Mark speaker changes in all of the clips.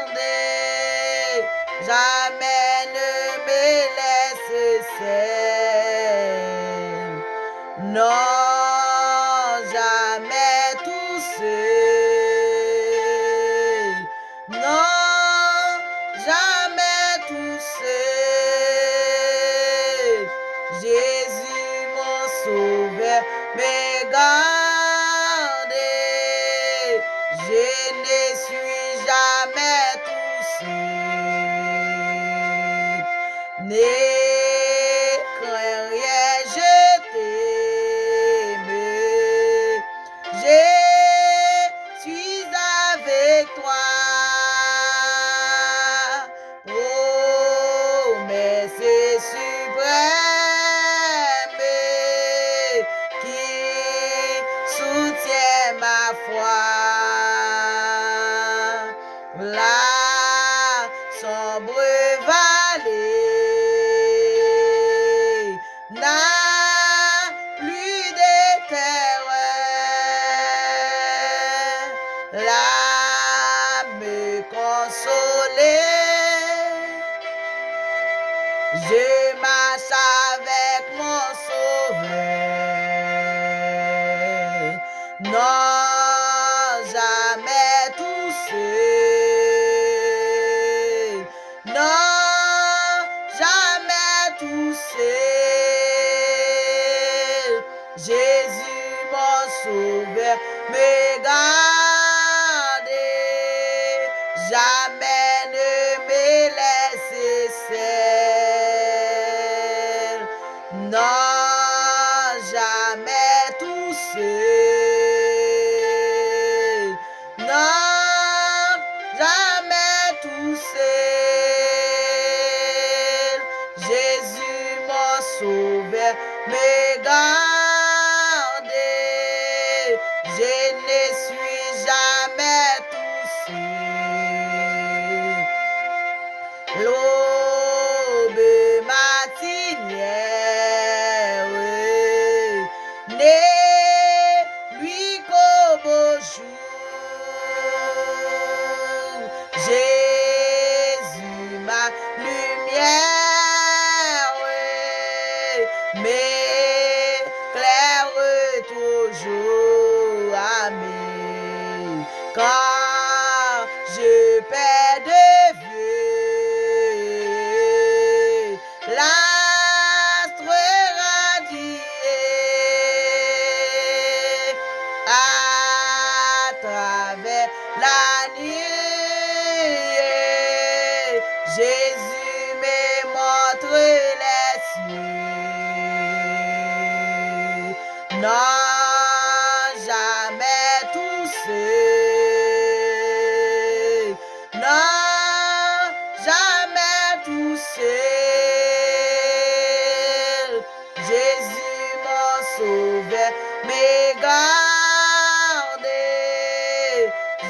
Speaker 1: garder, jamais ne me laisse seul. Non, jamais tout seul. Non, jamais tout seul. Jésus, mon sauveur, me garde. Je ne suis jamais tout seul. Ne crains rien, je t'aime. Je suis avec toi. Promesse suprême qui soutient ma foi. La sombre vallée n'a plus de terreur. Là me consoler. Je marche avec mon sauveur. Non, jamais tout seul. Non, jamais tout seul. Jésus, mon sauveur, me garde. Jamais ne me laisse seul. Non, jamais tout seul. Non, jamais tout seul. Jésus, mon sauveur, me garde. Je ne suis jamais tout seul. L'aube matinière n'est lui qu'au beau jour. Jésus, ma lumière, m'éclaire toujours. Amen. Quand je perds de vue l'astre radié à travers la nuit, Jésus me montre les cieux. Non, jamais tout seul. Non, jamais tout seul. Jésus, mon sauveur, me garde.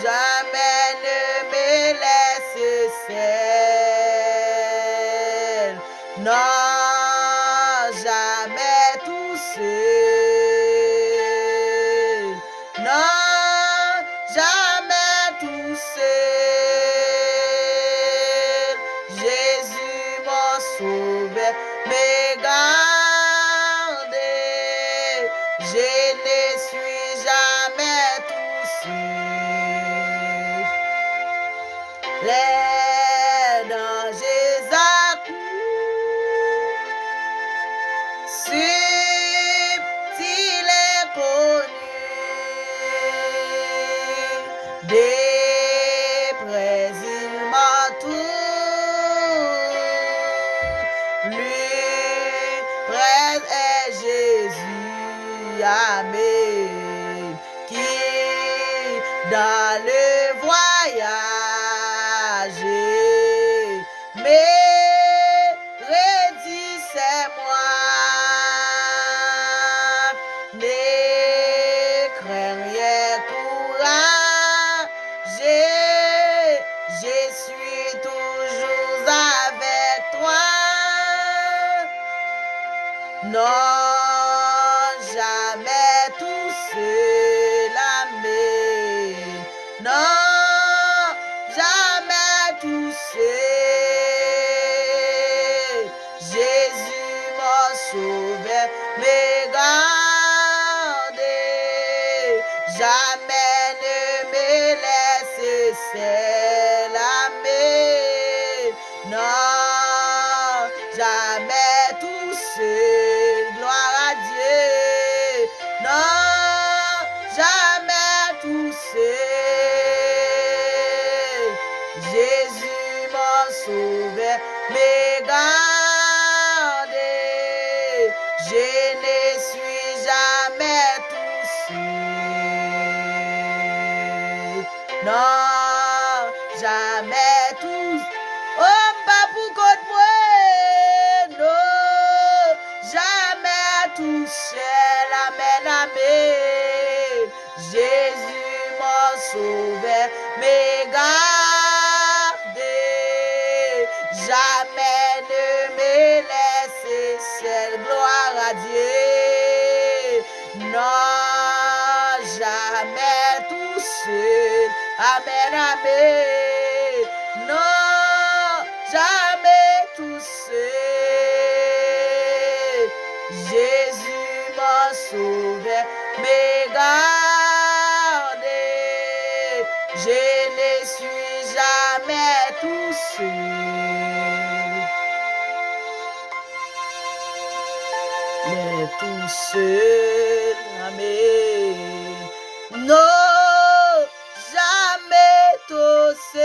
Speaker 1: Jamais ne me laisse seul. Non, jamais tout seul. Non, jamais tout seul. Jésus, mon sauveur, me garde. Je ne suis jamais tout seul. Les dangers accourent, subtils et connus, des près ils m'entourent. Plus près est Jésus, amen, qui dans le voyage me redit c'est moi. Ne crains rien, courage, je suis toujours avec toi. Non, jamais tout seul, amen. Non, laisser l'aimer. Non, jamais tout seul, gloire à Dieu. Non, jamais tout seul. Jésus m'a sauvé, mais gardé. Je ne suis jamais tout seul. Non, jamais tout. Oh, pas pour côté moi. Non, jamais tout seul. Amen, amen. Jésus m'a sauvé, mais gardé. Jamais ne me laisser seul. Gloire à Dieu. Non, jamais tout seul. Amen, amen. Non, jamais tout seul. Jésus m'a sauvé, mais gardé. Je ne suis jamais tout seul. Mais tout seul, amen. Non, jamais tout seul.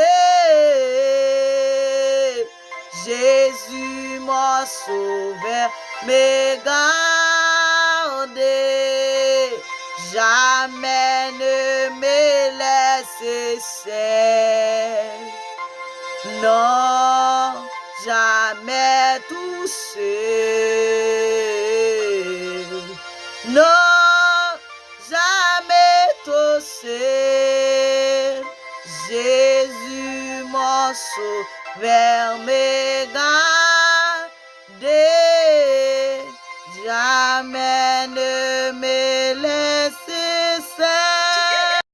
Speaker 1: Jésus m'a sauvé, mais gardé. Jamais ne me laisse seul. Non, jamais tout seul. Non, jamais tout seul. Jésus m'a sauvé, mais gardé.